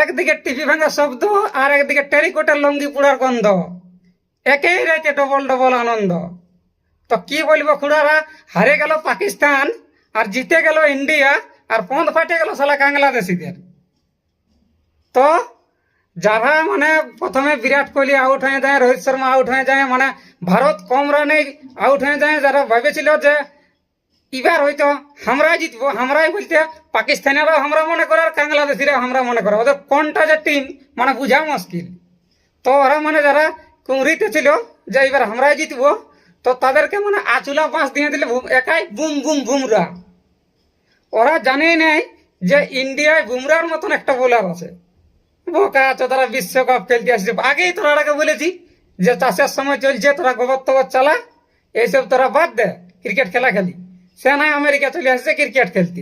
একদিকে টিভি ভাঙা শব্দ আর একদিকে টেরিকোটার লঙ্গি পুড়ার গন্ধ, একই রাইতে ডবল ডবল আনন্দ। তো কি বলবো খুড়ারা, হারে গেল পাকিস্তান আর জিতে গেল ইন্ডিয়া, আর পন্থ ফাটে গেল সালা বাংলাদেশিদের। তো যারা মানে প্রথমে বিরাট কোহলি আউট হয়ে যায়, রোহিত শর্মা আউট হয়ে যায়, মানে ভারত কম রানে আউট হয়ে যায়, যারা ভেবেছিল যে এবার হয়তো আমরাই জিতবো, আমরাই বলতে পাকিস্তানিরাও আমরা মনে করে আর বাংলাদেশিরাও আমরা মনে করে, ওদের কোনটা যে টিম মানে বোঝা মুশকিল। তো ওরা মানে যারা কুংরিতে ছিল যে এবার আমরাই জিতবো, তো তাদেরকে মানে আচুলা বাঁশ দিয়ে দিলে একাই বুম বুম বুমরা। ওরা জানেই নাই যে ইন্ডিয়ায় বুমরার মতন একটা বোলার আছে। বোকা আছে, তারা বিশ্বকাপ খেলতে আসছে। আগেই তোরাকে বলেছি যে চাষের সময় চলছে, তোরা গোবর তোবর চালা, এইসব তোরা বাদ দে, ক্রিকেট খেলা খেলি। সে নাই আমেরিকা চলে আসছে ক্রিকেট খেলতে।